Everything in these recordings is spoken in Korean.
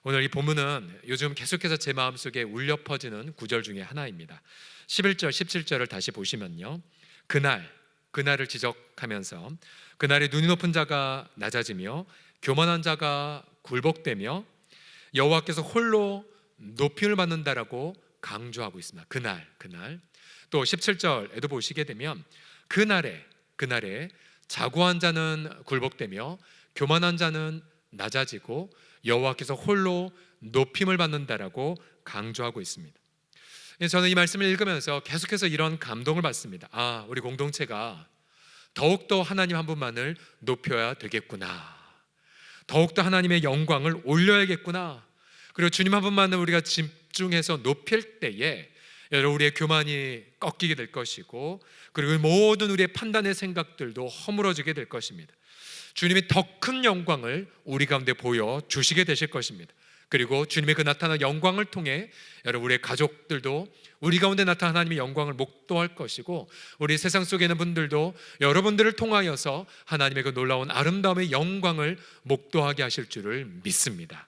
오늘 이 본문은 요즘 계속해서 제 마음속에 울려 퍼지는 구절 중에 하나입니다. 11절, 17절을 다시 보시면요, 그날을 지적하면서 그날에 눈이 높은 자가 낮아지며 교만한 자가 굴복되며 여호와께서 홀로 높임을 받는다라고 강조하고 있습니다. 그날. 또 17절에도 보시게 되면 그날에 자고한 자는 굴복되며 교만한 자는 낮아지고 여호와께서 홀로 높임을 받는다라고 강조하고 있습니다. 저는 이 말씀을 읽으면서 계속해서 이런 감동을 받습니다. 우리 공동체가 더욱더 하나님 한 분만을 높여야 되겠구나, 더욱더 하나님의 영광을 올려야겠구나. 그리고 주님 한 분만을 우리가 집중해서 높일 때에 여러분, 우리의 교만이 꺾이게 될 것이고, 그리고 모든 우리의 판단의 생각들도 허물어지게 될 것입니다. 주님이 더 큰 영광을 우리 가운데 보여주시게 되실 것입니다. 그리고 주님의 그 나타난 영광을 통해 여러분, 우리의 가족들도 우리 가운데 나타난 하나님의 영광을 목도할 것이고, 우리 세상 속에 있는 분들도 여러분들을 통하여서 하나님의 그 놀라운 아름다움의 영광을 목도하게 하실 줄을 믿습니다.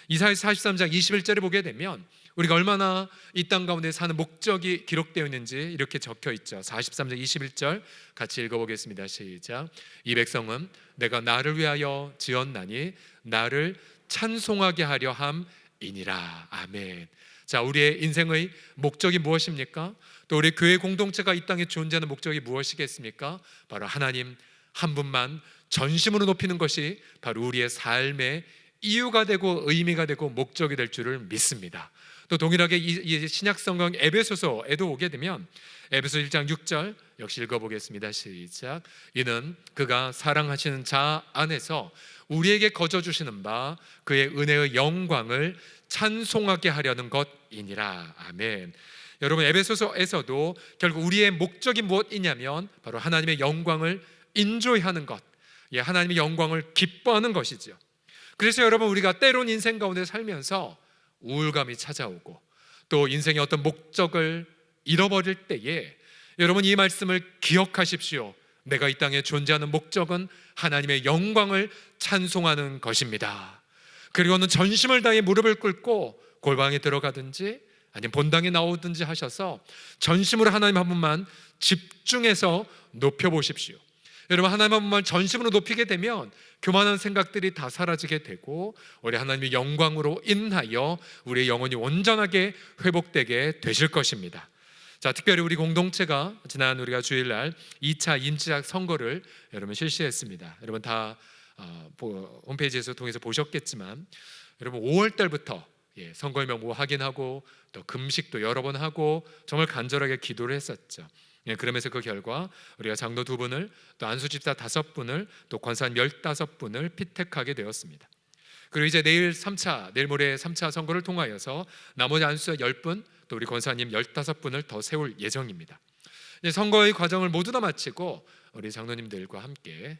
이사야서 43장 21절에 보게 되면 우리가 얼마나 이 땅 가운데 사는 목적이 기록되어 있는지 이렇게 적혀 있죠. 43장 21절 같이 읽어보겠습니다. 시작. 이 백성은 내가 나를 위하여 지었나니 나를 찬송하게 하려 함이니라. 아멘. 자, 우리의 인생의 목적이 무엇입니까? 또 우리 교회 공동체가 이 땅에 존재하는 목적이 무엇이겠습니까? 바로 하나님 한 분만 전심으로 높이는 것이 바로 우리의 삶의 이유가 되고 의미가 되고 목적이 될 줄을 믿습니다. 또 동일하게 이 신약성경 에베소서에도 오게 되면 에베소 1장 6절 역시 읽어보겠습니다. 시작. 이는 그가 사랑하시는 자 안에서 우리에게 거저주시는 바 그의 은혜의 영광을 찬송하게 하려는 것이니라. 아멘. 여러분, 에베소서에서도 결국 우리의 목적이 무엇이냐면 바로 하나님의 영광을 인조이하는 것, 하나님의 영광을 기뻐하는 것이죠. 그래서 여러분, 우리가 때론 인생 가운데 살면서 우울감이 찾아오고 또 인생의 어떤 목적을 잃어버릴 때에 여러분, 이 말씀을 기억하십시오. 내가 이 땅에 존재하는 목적은 하나님의 영광을 찬송하는 것입니다. 그리고는 전심을 다해 무릎을 꿇고 골방에 들어가든지 아니면 본당에 나오든지 하셔서 전심으로 하나님 한 분만 집중해서 높여보십시오. 여러분, 하나님 한 분만 전심으로 높이게 되면 교만한 생각들이 다 사라지게 되고 우리 하나님의 영광으로 인하여 우리의 영혼이 온전하게 회복되게 되실 것입니다. 자, 특별히 우리 공동체가 지난 우리가 주일날 2차 임시작 선거를 여러분 실시했습니다. 여러분 다 홈페이지에서 통해서 보셨겠지만 여러분 5월 달부터 선거의 명부 확인하고 또 금식도 여러 번 하고 정말 간절하게 기도를 했었죠. 그러면서 그 결과 우리가 장로 2분을 또 안수집사 5분을 또 권사님 15분을 피택하게 되었습니다. 그리고 이제 내일 모레 3차 선거를 통하여서 나머지 안수자 10분 또 우리 권사님 15분을 더 세울 예정입니다. 이제 선거의 과정을 모두 다 마치고 우리 장로님들과 함께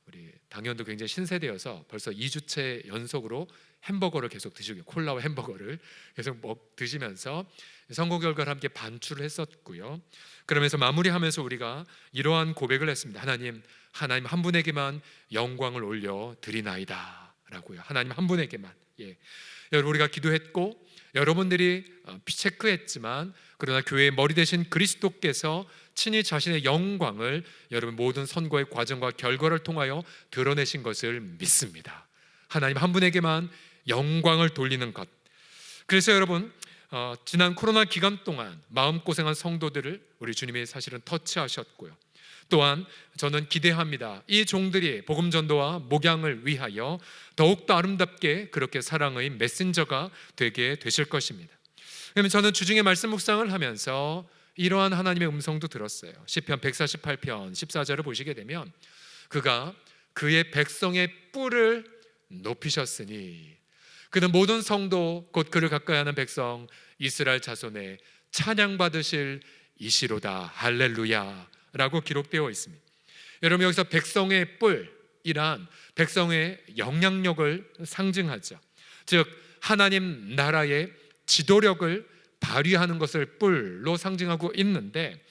우리 당연도 굉장히 신세대여서 벌써 2주째 연속으로 햄버거를 계속 드시고 콜라와 햄버거를 계속 드시면서 선거 결과를 함께 반출을 했었고요. 그러면서 마무리하면서 우리가 이러한 고백을 했습니다. 하나님 한 분에게만 영광을 올려 드리나이다 라고요. 하나님 한 분에게만. 여러분, 우리가 기도했고 여러분들이 체크했지만 그러나 교회의 머리 되신 그리스도께서 친히 자신의 영광을 여러분 모든 선거의 과정과 결과를 통하여 드러내신 것을 믿습니다. 하나님 한 분에게만 영광을 돌리는 것. 그래서 여러분, 지난 코로나 기간 동안 마음고생한 성도들을 우리 주님이 사실은 터치하셨고요. 또한 저는 기대합니다. 이 종들이 복음 전도와 목양을 위하여 더욱더 아름답게 그렇게 사랑의 메신저가 되게 되실 것입니다. 그러면 저는 주중에 말씀 묵상을 하면서 이러한 하나님의 음성도 들었어요. 시편 148편 14절을 보시게 되면 그가 그의 백성의 뿔을 높이셨으니 그는 모든 성도 곧 그를 가까이 하는 백성 이스라엘 자손의 찬양 받으실 이시로다. 할렐루야 라고 기록되어 있습니다. 여러분, 여기서 백성의 뿔이란 백성의 영향력을 상징하죠. 즉 하나님 나라의 지도력을 발휘하는 것을 뿔로 상징하고 있는데,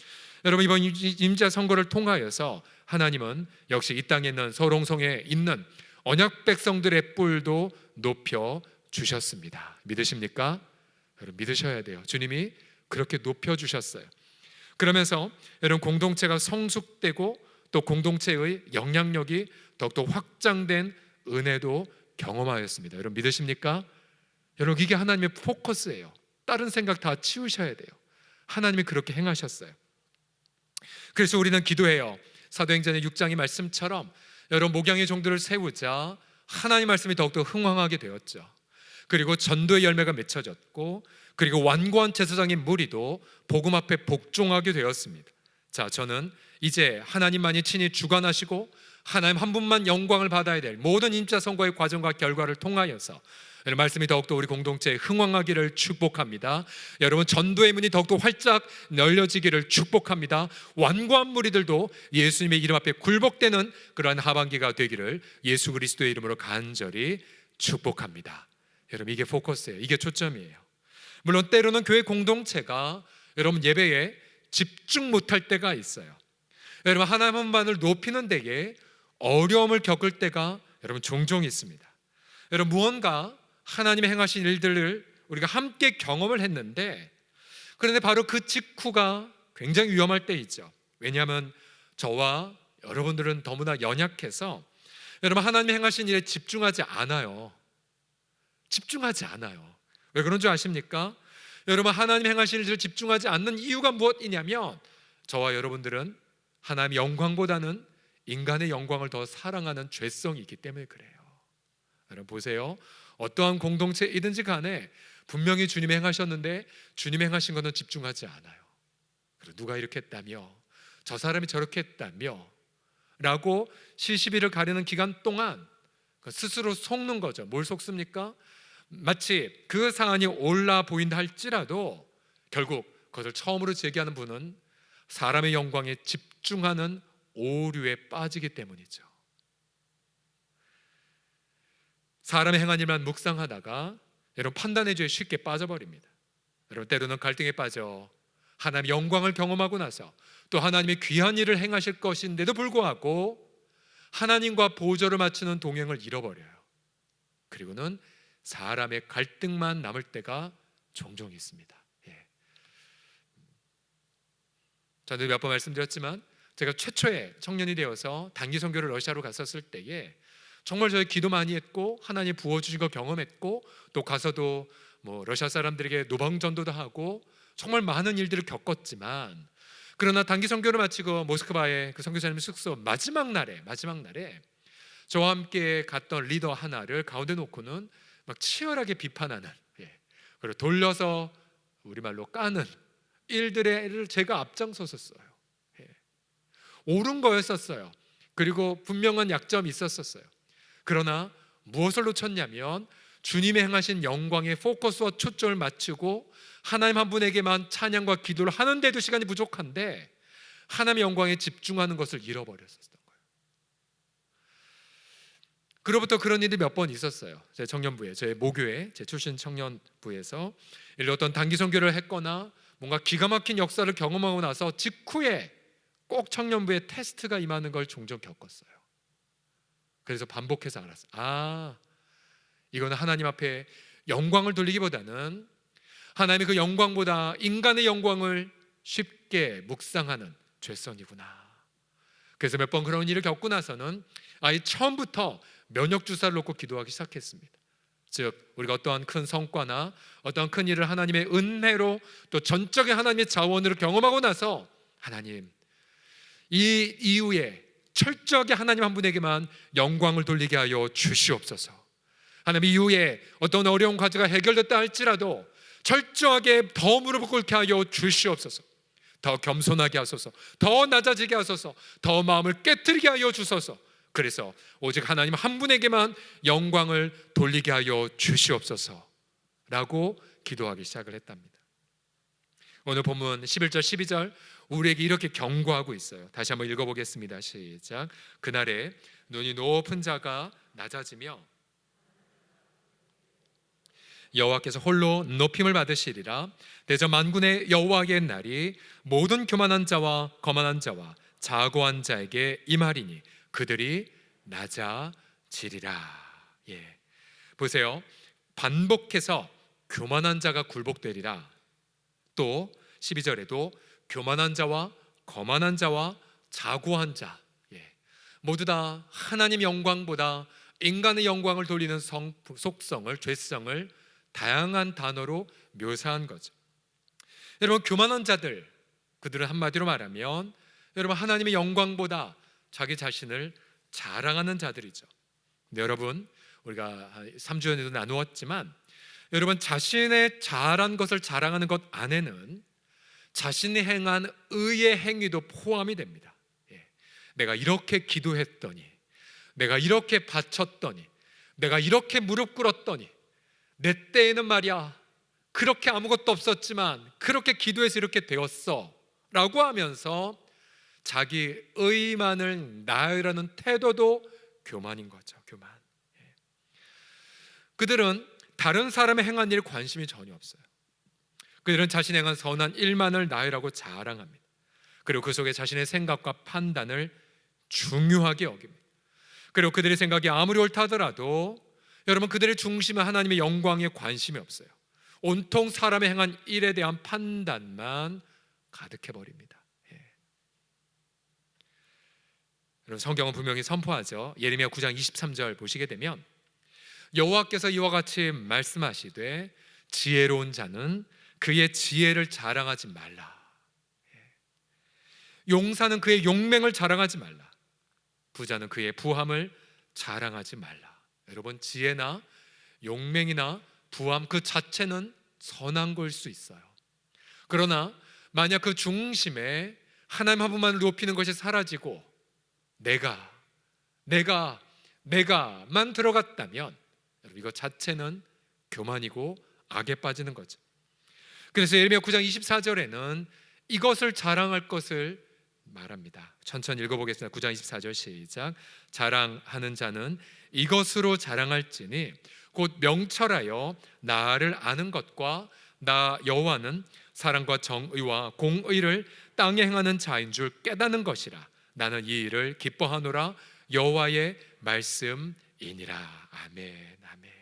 여러분 이번 임자 선거를 통하여서 하나님은 역시 이 땅에 있는 서롱성에 있는 언약 백성들의 뿔도 높여 주셨습니다. 믿으십니까? 여러분 믿으셔야 돼요. 주님이 그렇게 높여주셨어요. 그러면서 여러분 공동체가 성숙되고 또 공동체의 영향력이 더욱더 확장된 은혜도 경험하였습니다. 여러분 믿으십니까? 여러분 이게 하나님의 포커스예요. 다른 생각 다 치우셔야 돼요. 하나님이 그렇게 행하셨어요. 그래서 우리는 기도해요. 사도행전의 6장의 말씀처럼 여러분 목양의 종들을 세우자 하나님 말씀이 더욱더 흥황하게 되었죠. 그리고 전도의 열매가 맺혀졌고 그리고 완고한 제사장인 무리도 복음 앞에 복종하게 되었습니다. 자, 저는 이제 하나님만이 친히 주관하시고 하나님 한 분만 영광을 받아야 될 모든 인자선거의 과정과 결과를 통하여서 여러분 말씀이 더욱더 우리 공동체에 흥황하기를 축복합니다. 여러분 전도의 문이 더욱더 활짝 열려지기를 축복합니다. 완고한 무리들도 예수님의 이름 앞에 굴복되는 그러한 하반기가 되기를 예수 그리스도의 이름으로 간절히 축복합니다. 여러분 이게 포커스예요. 이게 초점이에요. 물론 때로는 교회 공동체가 여러분 예배에 집중 못할 때가 있어요. 여러분 하나님 한 분만을 높이는 데에 어려움을 겪을 때가 여러분 종종 있습니다. 여러분 무언가 하나님의 행하신 일들을 우리가 함께 경험을 했는데 그런데 바로 그 직후가 굉장히 위험할 때 있죠. 왜냐하면 저와 여러분들은 너무나 연약해서 여러분 하나님의 행하신 일에 집중하지 않아요. 왜 그런 줄 아십니까? 여러분 하나님 행하신 일들을 집중하지 않는 이유가 무엇이냐면 저와 여러분들은 하나님의 영광보다는 인간의 영광을 더 사랑하는 죄성이 있기 때문에 그래요. 여러분 보세요. 어떠한 공동체이든지 간에 분명히 주님이 행하셨는데 주님이 행하신 것은 집중하지 않아요. 그리고 누가 이렇게 했다며 저 사람이 저렇게 했다며 라고 시시비를 가리는 기간 동안 스스로 속는 거죠. 뭘 속습니까? 마치 그 사안이 옳아 보인다 할지라도 결국 그것을 처음으로 제기하는 분은 사람의 영광에 집중하는 오류에 빠지기 때문이죠. 사람의 행한 일만 묵상하다가 여러분 판단의 죄에 쉽게 빠져버립니다. 여러분 때로는 갈등에 빠져 하나님의 영광을 경험하고 나서 또 하나님의 귀한 일을 행하실 것인데도 불구하고 하나님과 보조를 맞추는 동행을 잃어버려요. 그리고는 사람의 갈등만 남을 때가 종종 있습니다. 저는 몇 번 말씀드렸지만 제가 최초에 청년이 되어서 단기 선교를 러시아로 갔었을 때에 정말 저희 기도 많이 했고 하나님 부어주신 거 경험했고 또 가서도 러시아 사람들에게 노방전도도 하고 정말 많은 일들을 겪었지만 그러나 단기 선교를 마치고 모스크바의 그 선교사님 숙소 마지막 날에 저와 함께 갔던 리더 하나를 가운데 놓고는 막 치열하게 비판하는 그리고 돌려서 우리말로 까는 일들을 제가 앞장섰었어요. 옳은 거였었어요. 그리고 분명한 약점이 있었어요. 그러나 무엇을 놓쳤냐면 주님의 행하신 영광의 포커스와 초점을 맞추고 하나님 한 분에게만 찬양과 기도를 하는데도 시간이 부족한데 하나님의 영광에 집중하는 것을 잃어버렸었던 거예요. 그로부터 그런 일이 몇 번 있었어요. 제 청년부에, 제 모교회, 제 출신 청년부에서 어떤 단기 선교를 했거나 뭔가 기가 막힌 역사를 경험하고 나서 직후에 꼭 청년부에 테스트가 임하는 걸 종종 겪었어요. 그래서 반복해서 알았어요. 이거는 하나님 앞에 영광을 돌리기보다는 하나님의 그 영광보다 인간의 영광을 쉽게 묵상하는 죄성이구나. 그래서 몇 번 그런 일을 겪고 나서는 처음부터 면역 주사를 놓고 기도하기 시작했습니다. 즉 우리가 어떠한 큰 성과나 어떠한 큰 일을 하나님의 은혜로 또 전적인 하나님의 자원으로 경험하고 나서 하나님 이 이후에 철저하게 하나님 한 분에게만 영광을 돌리게 하여 주시옵소서. 하나님 이후에 어떤 어려운 과제가 해결됐다 할지라도 철저하게 더 무릎을 꿇게 하여 주시옵소서. 더 겸손하게 하소서. 더 낮아지게 하소서. 더 마음을 깨트리게 하여 주소서. 그래서 오직 하나님 한 분에게만 영광을 돌리게 하여 주시옵소서 라고 기도하기 시작을 했답니다. 오늘 본문 11절 12절 우리에게 이렇게 경고하고 있어요. 다시 한번 읽어보겠습니다. 시작. 그날에 눈이 높은 자가 낮아지며 여호와께서 홀로 높임을 받으시리라. 대저 만군의 여호와의 날이 모든 교만한 자와 거만한 자와 자고한 자에게 임하리니 그들이 낮아지리라. 보세요. 반복해서 교만한 자가 굴복되리라. 또 12절에도 교만한 자와 거만한 자와 자고한 자, 모두 다 하나님 영광보다 인간의 영광을 돌리는 속성을, 죄성을 다양한 단어로 묘사한 거죠. 여러분, 교만한 자들, 그들은 한마디로 말하면 여러분 하나님의 영광보다 자기 자신을 자랑하는 자들이죠. 근데 여러분, 우리가 3주년에도 나누었지만 여러분, 자신의 잘한 것을 자랑하는 것 안에는 자신이 행한 의의 행위도 포함이 됩니다. 내가 이렇게 기도했더니, 내가 이렇게 바쳤더니, 내가 이렇게 무릎 꿇었더니, 내 때에는 말이야 그렇게 아무것도 없었지만 그렇게 기도해서 이렇게 되었어 라고 하면서 자기 의만을 나으라는 태도도 교만인 거죠. 교만. 그들은 다른 사람의 행한 일에 관심이 전혀 없어요. 그들은 자신이 행한 선한 일만을 나으라고 자랑합니다. 그리고 그 속에 자신의 생각과 판단을 중요하게 여깁니다. 그리고 그들의 생각이 아무리 옳다 하더라도 여러분, 그들의 중심은 하나님의 영광에 관심이 없어요. 온통 사람의 행한 일에 대한 판단만 가득해버립니다. 여러분, 성경은 분명히 선포하죠. 예레미야 9장 23절 보시게 되면 여호와께서 이와 같이 말씀하시되 지혜로운 자는 그의 지혜를 자랑하지 말라. 용사는 그의 용맹을 자랑하지 말라. 부자는 그의 부함을 자랑하지 말라. 여러분, 지혜나 용맹이나 부함 그 자체는 선한 걸 수 있어요. 그러나 만약 그 중심에 하나님 한 분만을 높이는 것이 사라지고 내가만 들어갔다면 여러분, 이것 자체는 교만이고 악에 빠지는 거죠. 그래서 예레미야 9장 24절에는 이것을 자랑할 것을 말합니다. 천천히 읽어보겠습니다. 9장 24절 시작. 자랑하는 자는 이것으로 자랑할지니 곧 명철하여 나를 아는 것과 나 여호와는 사랑과 정의와 공의를 땅에 행하는 자인 줄 깨닫는 것이라. 나는 이 일을 기뻐하노라. 여호와의 말씀이니라. 아멘. 아멘.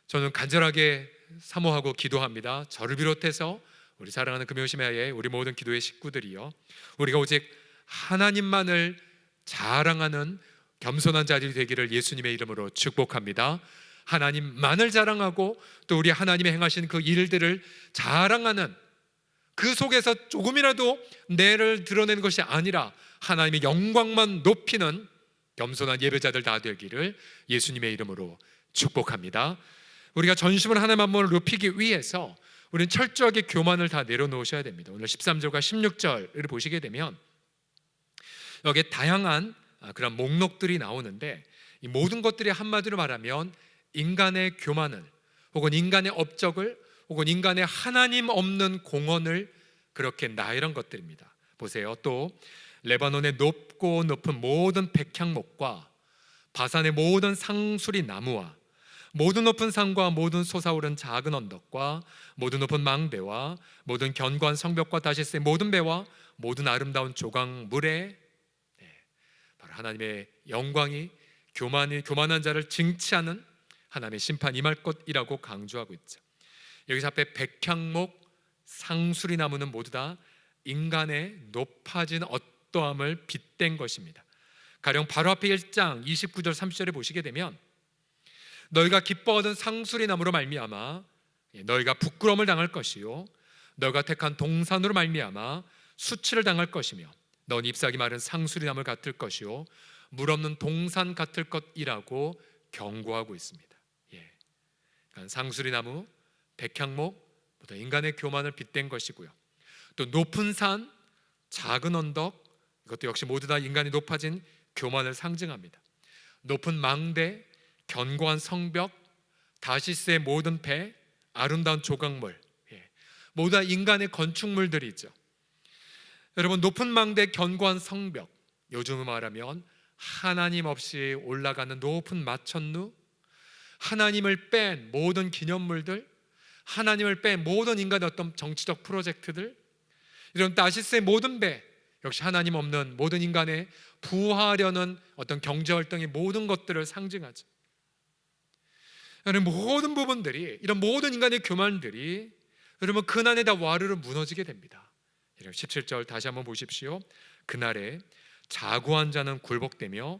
저는 간절하게 사모하고 기도합니다. 저를 비롯해서 우리 사랑하는 금요심야의 우리 모든 기도의 식구들이요, 우리가 오직 하나님만을 자랑하는 겸손한 자들이 되기를 예수님의 이름으로 축복합니다. 하나님만을 자랑하고 또 우리 하나님의 행하신 그 일들을 자랑하는, 그 속에서 조금이라도 내를 드러내는 것이 아니라 하나님의 영광만 높이는 겸손한 예배자들 다 되기를 예수님의 이름으로 축복합니다. 우리가 전심으로 하나님 한 분을 높이기 위해서 우리는 철저하게 교만을 다 내려놓으셔야 됩니다. 오늘 13절과 16절을 보시게 되면 여기에 다양한 그런 목록들이 나오는데, 이 모든 것들이 한마디로 말하면 인간의 교만을, 혹은 인간의 업적을, 혹은 인간의 하나님 없는 공헌을 그렇게 나열한 것들입니다. 보세요. 또 레바논의 높고 높은 모든 백향목과 바산의 모든 상수리 나무와 모든 높은 산과 모든 솟아오른 작은 언덕과 모든 높은 망대와 모든 견고한 성벽과 다시스의 모든 배와 모든 아름다운 조각물에, 바로 하나님의 영광이 교만한 자를 징치하는 하나님의 심판 임할 것이라고 강조하고 있죠. 여기서 앞에 백향목, 상수리 나무는 모두 다 인간의 높아진 어떠함을 빗댄 것입니다. 가령 바로 앞에 1장 29절 30절에 보시게 되면 너희가 기뻐하던 상수리 나무로 말미암아 너희가 부끄러움을 당할 것이요 너희가 택한 동산으로 말미암아 수치를 당할 것이며 넌 잎사귀 마른 상수리 나무 같을 것이요 물 없는 동산 같을 것이라고 경고하고 있습니다. 그러니까 상수리 나무, 백향목 모두 인간의 교만을 빗댄 것이고요, 또 높은 산, 작은 언덕, 이것도 역시 모두 다 인간이 높아진 교만을 상징합니다. 높은 망대, 견고한 성벽, 다시스의 모든 배, 아름다운 조각물, 모두 다 인간의 건축물들이죠. 여러분, 높은 망대, 견고한 성벽, 요즘 말하면 하나님 없이 올라가는 높은 마천루, 하나님을 뺀 모든 기념물들, 하나님을 뺀 모든 인간의 어떤 정치적 프로젝트들, 이런 다시스의 모든 배, 역시 하나님 없는 모든 인간의 부하려는 어떤 경제활동의 모든 것들을 상징하죠. 여러분 모든 부분들이, 이런 모든 인간의 교만들이 여러분 그날에 다 와르르 무너지게 됩니다. 17절 다시 한번 보십시오. 그날에 자고한 자는 굴복되며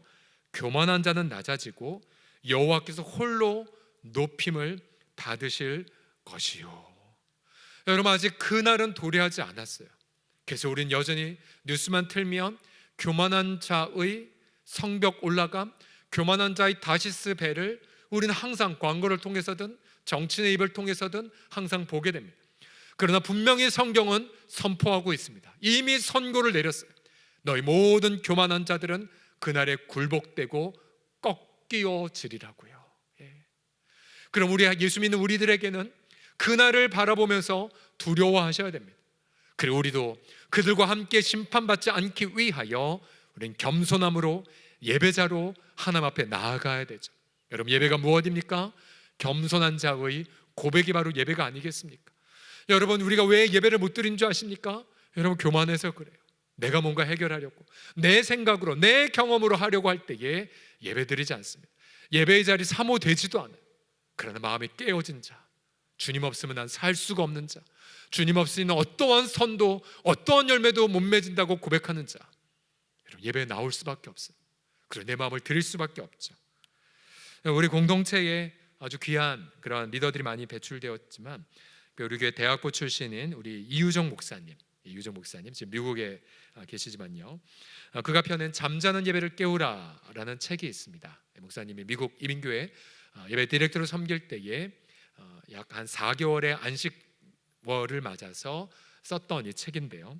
교만한 자는 낮아지고 여호와께서 홀로 높임을 받으실 것이요. 여러분 아직 그날은 도래하지 않았어요. 그래서 우리는 여전히 뉴스만 틀면 교만한 자의 성벽 올라감, 교만한 자의 다시스 배를 우리는 항상 광고를 통해서든 정치인의 입을 통해서든 항상 보게 됩니다. 그러나 분명히 성경은 선포하고 있습니다. 이미 선고를 내렸어요. 너희 모든 교만한 자들은 그날에 굴복되고 꺾이어지리라고요. 그럼 우리 예수 믿는 우리들에게는 그날을 바라보면서 두려워하셔야 됩니다. 그리고 우리도 그들과 함께 심판받지 않기 위하여 우리는 겸손함으로 예배자로 하나님 앞에 나아가야 되죠. 여러분 예배가 무엇입니까? 겸손한 자의 고백이 바로 예배가 아니겠습니까? 여러분 우리가 왜 예배를 못 드린 줄 아십니까? 여러분 교만해서 그래요. 내가 뭔가 해결하려고 내 생각으로 내 경험으로 하려고 할 때에 예배 드리지 않습니다. 예배의 자리 사모되지도 않아요. 그러나 마음이 깨어진 자, 주님 없으면 난 살 수가 없는 자, 주님 없이는 어떠한 선도 어떠한 열매도 못 맺은다고 고백하는 자, 여러분 예배에 나올 수밖에 없어요. 그리고 내 마음을 드릴 수밖에 없죠. 우리 공동체에 아주 귀한 그런 리더들이 많이 배출되었지만 우리 교회 대학부 출신인 우리 이유정 목사님 지금 미국에 계시지만요, 그가 펴낸 잠자는 예배를 깨우라라는 책이 있습니다. 목사님이 미국 이민교회 예배 디렉터로 섬길 때에 약 한 4개월의 안식월을 맞아서 썼던 이 책인데요,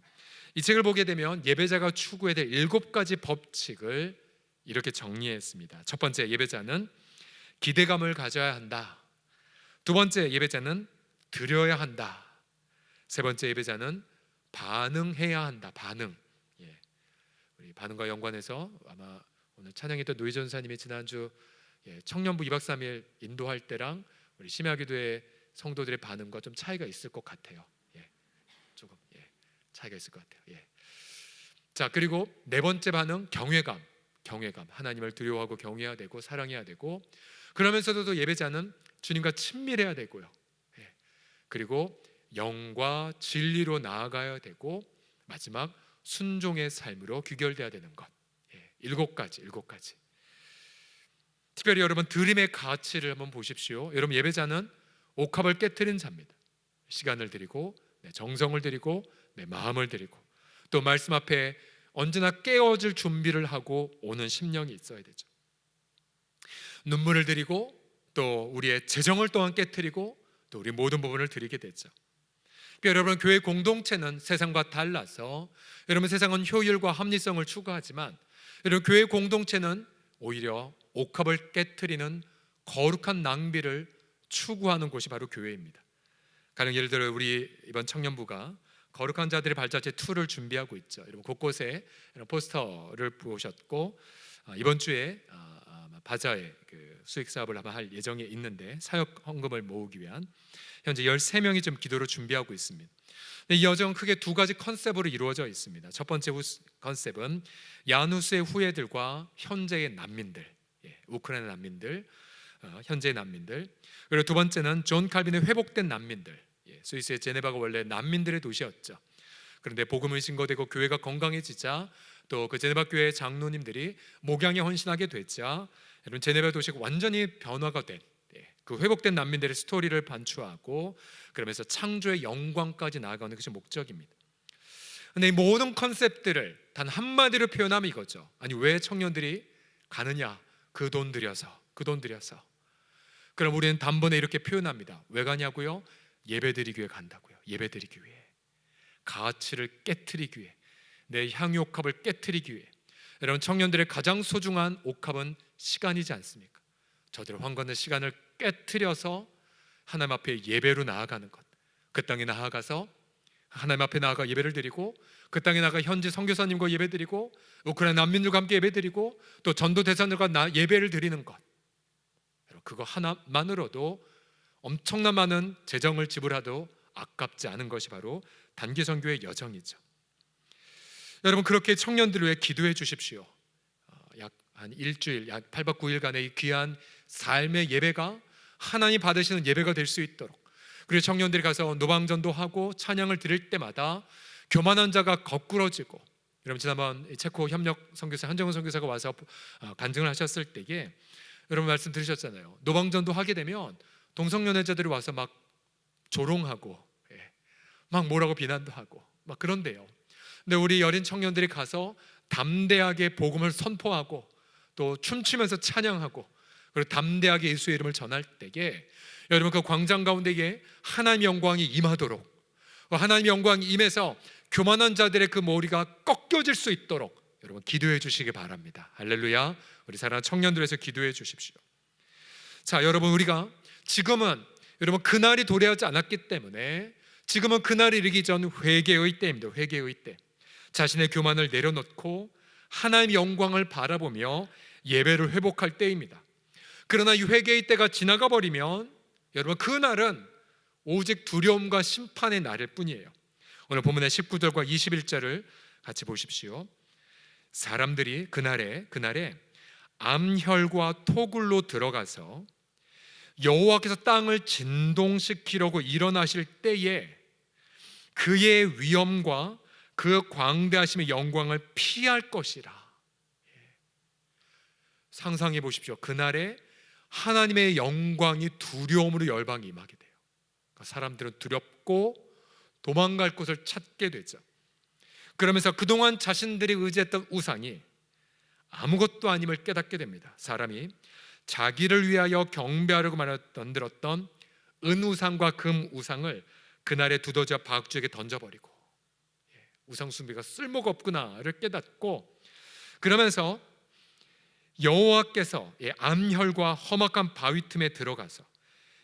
이 책을 보게 되면 예배자가 추구해야 될 7가지 법칙을 이렇게 정리했습니다. 첫 번째, 예배자는 기대감을 가져야 한다. 두 번째, 예배자는 드려야 한다. 세 번째, 예배자는 반응해야 한다. 반응. 우리 반응과 연관해서 아마 오늘 찬양했던 노희 전사님이 지난주 청년부 2박 3일 인도할 때랑 우리 심야기도의 성도들의 반응과 좀 차이가 있을 것 같아요. 조금 차이가 있을 것 같아요. 자, 그리고 네 번째 반응, 경외감. 하나님을 두려워하고 경외해야 되고 사랑해야 되고, 그러면서도 예배자는 주님과 친밀해야 되고요. 그리고 영과 진리로 나아가야 되고, 마지막 순종의 삶으로 귀결돼야 되는 것. 7가지. 특별히 여러분 드림의 가치를 한번 보십시오. 여러분 예배자는 옥합을 깨트린 자입니다. 시간을 드리고 정성을 드리고 내 마음을 드리고 또 말씀 앞에 언제나 깨어질 준비를 하고 오는 심령이 있어야 되죠. 눈물을 드리고 또 우리의 재정을 또한 깨트리고 또 우리 모든 부분을 드리게 되죠. 여러분 교회 공동체는 세상과 달라서 여러분 세상은 효율과 합리성을 추구하지만 여러분 교회 공동체는 오히려 옥합을 깨트리는 거룩한 낭비를 추구하는 곳이 바로 교회입니다. 가령 예를 들어 우리 이번 청년부가 거룩한 자들의 발자취 2를 준비하고 있죠. 여러분 곳곳에 포스터를 보셨고 이번 주에 바자회 수익 사업을 아마 할 예정에 있는데 사역 헌금을 모으기 위한 현재 13명이 좀 기도로 준비하고 있습니다. 이 여정은 크게 2가지 컨셉으로 이루어져 있습니다. 첫 번째 컨셉은 야누스의 후예들과 현재의 난민들, 우크라이나 난민들, 현재의 난민들. 그리고 두 번째는 존 칼빈의 회복된 난민들. 스위스의 제네바가 원래 난민들의 도시였죠. 그런데 복음이 신고되고 교회가 건강해지자 또 그 제네바 교회 장로님들이 목양에 헌신하게 됐자 여러분 제네바 도시가 완전히 변화가 된 그 회복된 난민들의 스토리를 반추하고 그러면서 창조의 영광까지 나아가는 것이 목적입니다. 그런데 이 모든 컨셉들을 단 한마디로 표현하면 이거죠. 아니 왜 청년들이 가느냐? 그 돈 들여서. 그럼 우리는 단번에 이렇게 표현합니다. 왜 가냐고요? 예배드리기 위해 간다고요. 예배드리기 위해, 가치를 깨트리기 위해, 내 향유옥합을 깨트리기 위해. 여러분 청년들의 가장 소중한 옥합은 시간이지 않습니까? 저들의 황건의 시간을 깨트려서 하나님 앞에 예배로 나아가는 것. 그 땅에 나아가서 하나님 앞에 나아가 예배를 드리고 그 땅에 나아가 현지 선교사님과 예배드리고 우크라이나 난민들과 함께 예배드리고 또 전도 대사들과 예배를 드리는 것. 그거 하나만으로도 엄청난 많은 재정을 지불하도 아깝지 않은 것이 바로 단기 선교의 여정이죠. 여러분 그렇게 청년들을 위해 기도해 주십시오. 약 한 일주일, 약 8박 9일간의 이 귀한 삶의 예배가 하나님 받으시는 예배가 될 수 있도록, 그리고 청년들이 가서 노방전도 하고 찬양을 드릴 때마다 교만한 자가 거꾸러지고, 여러분 지난번 체코 협력 선교사 한정훈 선교사가 와서 간증을 하셨을 때에 여러분 말씀 들으셨잖아요. 노방전도 하게 되면 동성연애자들이 와서 막 조롱하고, 막 뭐라고 비난도 하고 막 그런데요. 근데 우리 여린 청년들이 가서 담대하게 복음을 선포하고 또 춤추면서 찬양하고, 그리고 담대하게 예수의 이름을 전할 때에 여러분 그 광장 가운데에 하나님의 영광이 임하도록, 하나님의 영광이 임해서 교만한 자들의 그 머리가 꺾여질 수 있도록 여러분 기도해 주시기 바랍니다. 할렐루야. 우리 사랑하는 청년들에서 기도해 주십시오. 자, 여러분 우리가 지금은 여러분 그날이 도래하지 않았기 때문에 지금은 그날이 이르기 전 회개의 때입니다. 회개의 때. 자신의 교만을 내려놓고 하나님의 영광을 바라보며 예배를 회복할 때입니다. 그러나 이 회개의 때가 지나가 버리면 여러분 그날은 오직 두려움과 심판의 날일 뿐이에요. 오늘 본문의 19절과 21절을 같이 보십시오. 사람들이 그날에 암혈과 토굴로 들어가서 여호와께서 땅을 진동시키려고 일어나실 때에 그의 위엄과 그 광대하심의 영광을 피할 것이라. 상상해 보십시오. 그날에 하나님의 영광이 두려움으로 열방이 임하게 돼요. 사람들은 두렵고 도망갈 곳을 찾게 되죠. 그러면서 그동안 자신들이 의지했던 우상이 아무것도 아님을 깨닫게 됩니다. 사람이 자기를 위하여 경배하려고 만들었던 은우상과 금우상을 그날에 두더지와 박쥐에게 던져버리고, 우상숭배가 쓸모가 없구나를 깨닫고, 그러면서 여호와께서 암혈과 험악한 바위 틈에 들어가서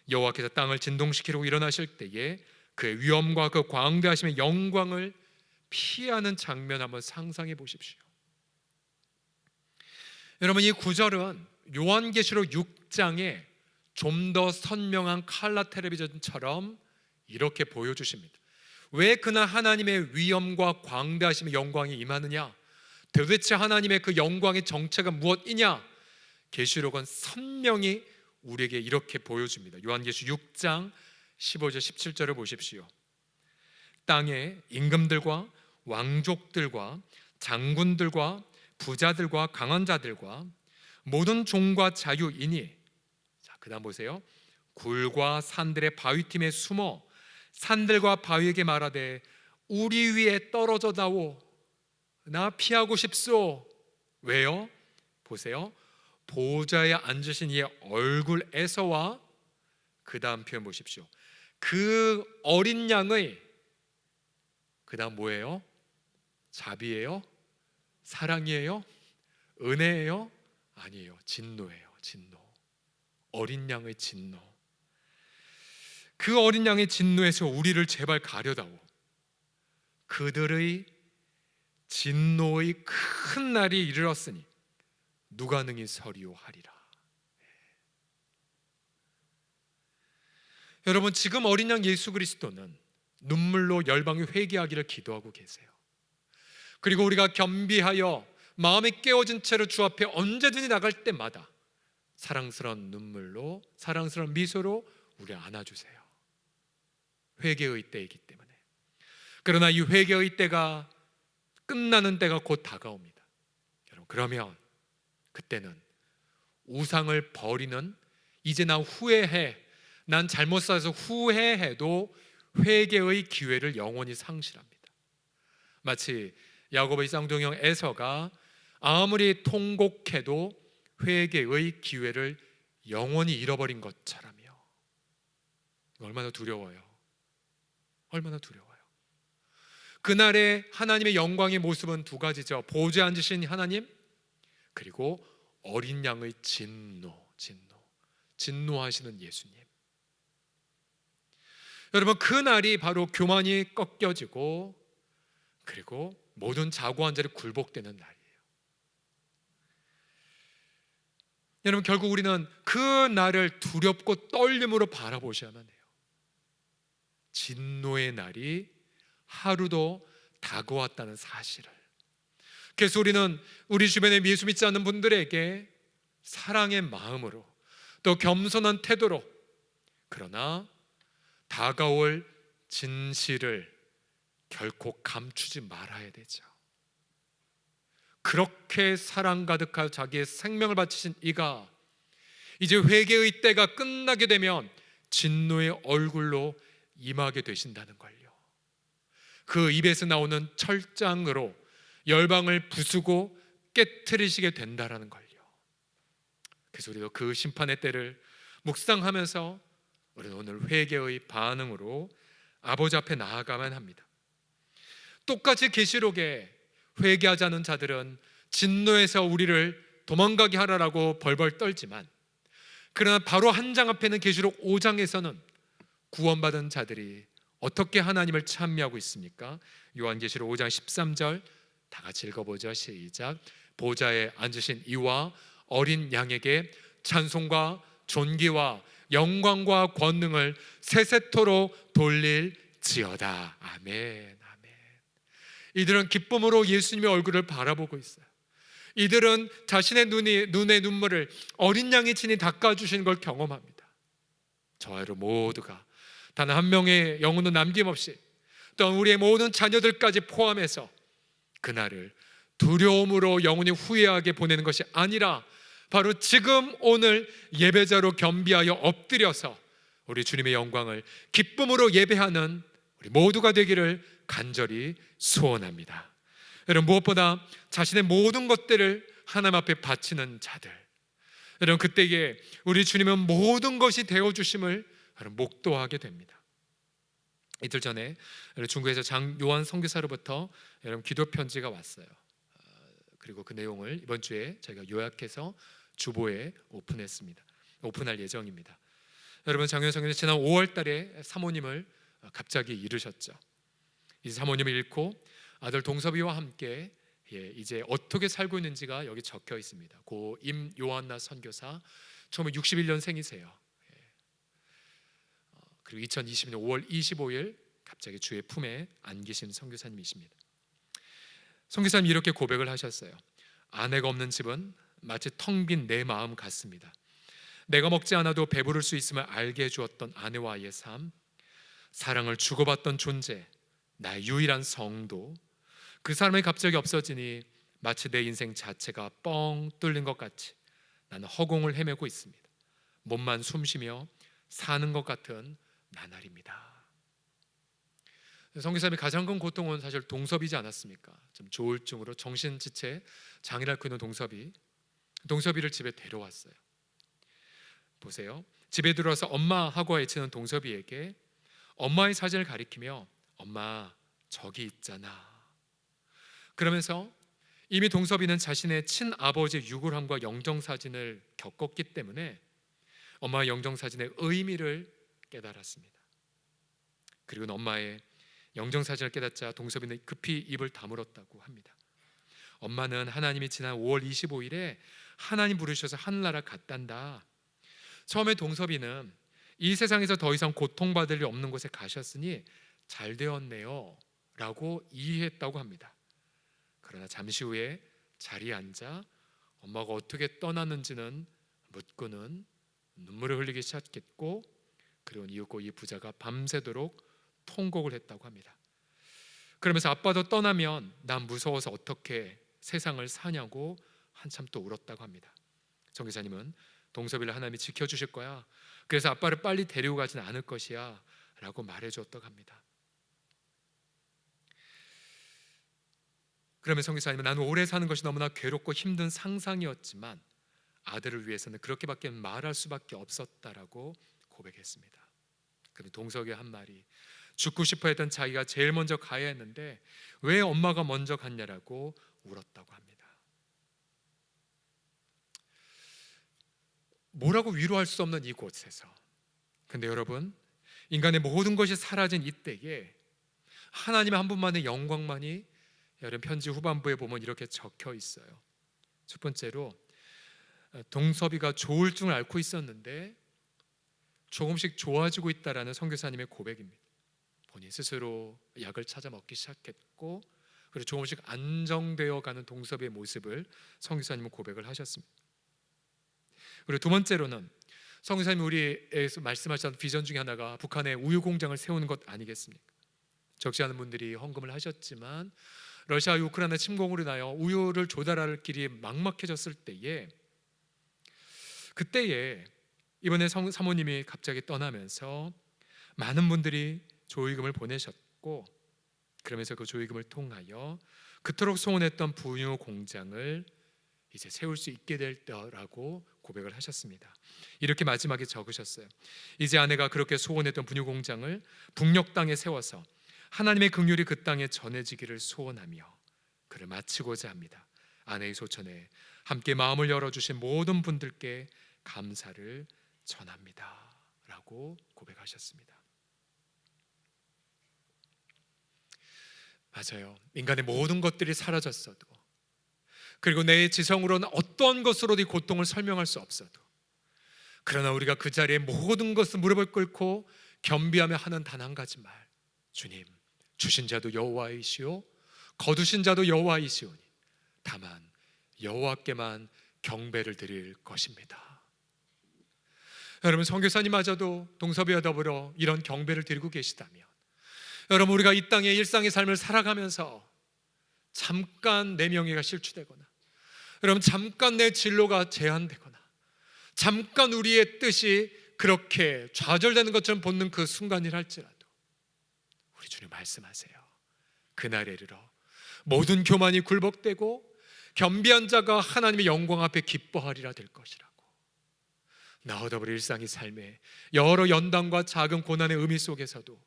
여호와께서 땅을 진동시키려고 일어나실 때에 그의 위엄과 그 광대하심의 영광을 피하는 장면 한번 상상해 보십시오. 여러분 이 구절은 요한계시록 6장에 좀 더 선명한 칼라 텔레비전처럼 이렇게 보여주십니다. 왜 그날 하나님의 위엄과 광대하심의 영광이 임하느냐, 도대체 하나님의 그 영광의 정체가 무엇이냐, 계시록은 선명히 우리에게 이렇게 보여줍니다. 요한계시록 6장 15절 17절을 보십시오. 땅의 임금들과 왕족들과 장군들과 부자들과 강한 자들과 모든 종과 자유인이, 자 그다음 보세요. 굴과 산들의 바위틈에 숨어 산들과 바위에게 말하되 우리 위에 떨어져다오, 나 피하고 싶소. 왜요? 보세요. 보좌에 앉으신 이의 얼굴에서와, 그 다음 표현 보십시오. 그 어린 양의, 그 다음 뭐예요? 자비예요? 사랑이에요? 은혜예요? 아니에요. 진노예요. 진노. 어린 양의 진노. 그 어린 양의 진노에서 우리를 제발 가려다오. 그들의 진노의 큰 날이 이르렀으니 누가 능히 서리오 하리라. 여러분 지금 어린 양 예수 그리스도는 눈물로 열방이 회개하기를 기도하고 계세요. 그리고 우리가 겸비하여 마음이 깨어진 채로 주 앞에 언제든지 나갈 때마다 사랑스러운 눈물로, 사랑스러운 미소로 우리 안아주세요. 회개의 때이기 때문에. 그러나 이 회개의 때가 끝나는 때가 곧 다가옵니다. 여러분 그러면 그때는 우상을 버리는, 이제 나 후회해, 난 잘못 살아서 후회해도 회개의 기회를 영원히 상실합니다. 마치 야고보의 쌍둥이형 에서가 아무리 통곡해도 회개의 기회를 영원히 잃어버린 것처럼요. 얼마나 두려워요. 얼마나 두려워요. 그날의 하나님의 영광의 모습은 두 가지죠. 보좌에 앉으신 하나님, 그리고 어린 양의 진노하시는 예수님. 여러분 그날이 바로 교만이 꺾여지고 그리고 모든 자고한 자를 굴복되는 날이에요. 여러분 결국 우리는 그 날을 두렵고 떨림으로 바라보셔야만 해요. 진노의 날이 하루도 다가왔다는 사실을. 그래서 우리는 우리 주변에 예수 믿지 않는 분들에게 사랑의 마음으로 또 겸손한 태도로 그러나 다가올 진실을 결코 감추지 말아야 되죠. 그렇게 사랑 가득한 자기의 생명을 바치신 이가 이제 회개의 때가 끝나게 되면 진노의 얼굴로 임하게 되신다는 걸요. 그 입에서 나오는 철장으로 열방을 부수고 깨트리시게 된다라는 걸요. 그래서 우리도 그 심판의 때를 묵상하면서 우리는 오늘 회개의 반응으로 아버지 앞에 나아가만 합니다. 똑같이 계시록에 회개하지 않은 자들은 진노에서 우리를 도망가게 하라라고 벌벌 떨지만, 그러나 바로 한 장 앞에는 계시록 5장에서는 구원받은 자들이 어떻게 하나님을 찬미하고 있습니까? 요한계시록 5장 13절 다 같이 읽어보죠. 시작. 보좌에 앉으신 이와 어린 양에게 찬송과 존귀와 영광과 권능을 세세토록 돌릴지어다. 아멘. 아멘. 이들은 기쁨으로 예수님의 얼굴을 바라보고 있어요. 이들은 자신의 눈의 눈물을 어린 양이 친히 닦아주시는 걸 경험합니다. 저와 여러분 모두가 단 한 명의 영혼도 남김없이, 또한 우리의 모든 자녀들까지 포함해서 그날을 두려움으로 영원히 후회하게 보내는 것이 아니라 바로 지금 오늘 예배자로 겸비하여 엎드려서 우리 주님의 영광을 기쁨으로 예배하는 우리 모두가 되기를 간절히 소원합니다. 여러분, 무엇보다 자신의 모든 것들을 하나님 앞에 바치는 자들, 여러분 그때에 우리 주님은 모든 것이 되어주심을 목도하게 됩니다. 이틀 전에 중국에서 장 요한 선교사로부터 여러분 기도 편지가 왔어요. 그리고 그 내용을 이번 주에 저희가 요약해서 주보에 오픈할 예정입니다. 여러분, 장요한 선교사 지난 5월 달에 사모님을 갑자기 잃으셨죠. 이 사모님을 잃고 아들 동섭이와 함께 이제 어떻게 살고 있는지가 여기 적혀 있습니다. 고 임요한나 선교사 1961년생이세요. 그리고 2020년 5월 25일 갑자기 주의 품에 안기신 선교사님이십니다. 선교사님이 이렇게 고백을 하셨어요. 아내가 없는 집은 마치 텅 빈 내 마음 같습니다. 내가 먹지 않아도 배부를 수 있음을 알게 해주었던 아내와 아이의 삶, 사랑을 주고받던 존재, 나의 유일한 성도, 그 사람이 갑자기 없어지니 마치 내 인생 자체가 뻥 뚫린 것 같이 나는 허공을 헤매고 있습니다. 몸만 숨쉬며 사는 것 같은 나날입니다. 선교사님의 가장 큰 고통은 사실 동섭이지 않았습니까? 좀 조울증으로 정신지체 장애를 앓고 있는 동섭이를 집에 데려왔어요. 보세요. 집에 들어와서 엄마 하고 외치는 동섭이에게 엄마의 사진을 가리키며 엄마 저기 있잖아. 그러면서 이미 동섭이는 자신의 친아버지의 유골함과 영정사진을 겪었기 때문에 엄마의 영정사진의 의미를 깨달았습니다. 그리고 엄마의 영정사진을 깨닫자 동섭이는 급히 입을 다물었다고 합니다. 엄마는 하나님이 지난 5월 25일에 하나님 부르셔서 하늘나라 갔단다. 처음에 동섭이는 이 세상에서 더 이상 고통받을 일 없는 곳에 가셨으니 잘 되었네요 라고 이해했다고 합니다. 그러나 잠시 후에 자리에 앉아 엄마가 어떻게 떠났는지는 묻고는 눈물을 흘리기 시작했고, 그리고 이윽고 이 부자가 밤새도록 통곡을 했다고 합니다. 그러면서 아빠도 떠나면 난 무서워서 어떻게 세상을 사냐고 한참 또 울었다고 합니다. 정교사님은 동섭이를 하나님이 지켜주실 거야, 그래서 아빠를 빨리 데리고 가진 않을 것이야 라고 말해주었다고 합니다. 그러면 성교사님은 나는 오래 사는 것이 너무나 괴롭고 힘든 상상이었지만 아들을 위해서는 그렇게밖에 말할 수밖에 없었다라고 고백했습니다. 그럼 동석이의 한 말이 죽고 싶어 했던 자기가 제일 먼저 가야 했는데 왜 엄마가 먼저 갔냐라고 울었다고 합니다. 뭐라고 위로할 수 없는 이곳에서, 근데 여러분, 인간의 모든 것이 사라진 이때에 하나님의 한 분만의 영광만이 여러분 편지 후반부에 보면 이렇게 적혀 있어요. 첫 번째로 동섭이가 조울증을 앓고 있었는데 조금씩 좋아지고 있다라는 선교사님의 고백입니다. 본인 스스로 약을 찾아 먹기 시작했고, 그리고 조금씩 안정되어 가는 동섭이의 모습을 선교사님은 고백을 하셨습니다. 그리고 두 번째로는 성교사님 우리에서 말씀하셨던 비전 중에 하나가 북한에 우유 공장을 세우는 것 아니겠습니까? 적지 않은 분들이 헌금을 하셨지만 러시아 우크라이나 침공으로 인하여 우유를 조달할 길이 막막해졌을 때에 그때에 이번에 사모님이 갑자기 떠나면서 많은 분들이 조의금을 보내셨고 그러면서 그 조의금을 통하여 그토록 소원했던 분유 공장을 이제 세울 수 있게 될 때라고 고백을 하셨습니다. 이렇게 마지막에 적으셨어요. 이제 아내가 그렇게 소원했던 분유 공장을 북녘 땅에 세워서 하나님의 긍휼이 그 땅에 전해지기를 소원하며 그를 마치고자 합니다. 아내의 소천에 함께 마음을 열어주신 모든 분들께 감사를 전합니다 라고 고백하셨습니다. 맞아요. 인간의 모든 것들이 사라졌어도, 그리고 내 지성으로는 어떠한 것으로도 이 고통을 설명할 수 없어도, 그러나 우리가 그 자리에 모든 것을 무릎을 꿇고 겸비하며 하는 단 한 가지 말, 주님, 주신 자도 여호와이시오 거두신 자도 여호와이시오니 다만 여호와께만 경배를 드릴 것입니다. 여러분, 선교사님마저도 동섭이와 더불어 이런 경배를 드리고 계시다면, 여러분, 우리가 이 땅의 일상의 삶을 살아가면서 잠깐 내 명예가 실추되거나, 여러분, 잠깐 내 진로가 제한되거나, 잠깐 우리의 뜻이 그렇게 좌절되는 것처럼 보는 그 순간이랄지라도 우리 주님 말씀하세요. 그날에 이르러 모든 교만이 굴복되고 겸비한 자가 하나님의 영광 앞에 기뻐하리라 될 것이라고. 나와 더불어 일상의 삶에 여러 연단과 작은 고난의 의미 속에서도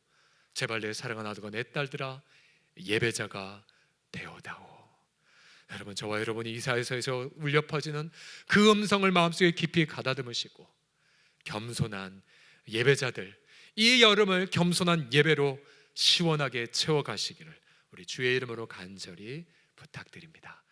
제발 내 사랑하는 아들과 내 딸들아 예배자가 되어다오. 여러분, 저와 여러분이 이사야서에서 울려 퍼지는 그 음성을 마음속에 깊이 가다듬으시고 겸손한 예배자들, 이 여름을 겸손한 예배로 시원하게 채워가시기를 우리 주의 이름으로 간절히 부탁드립니다.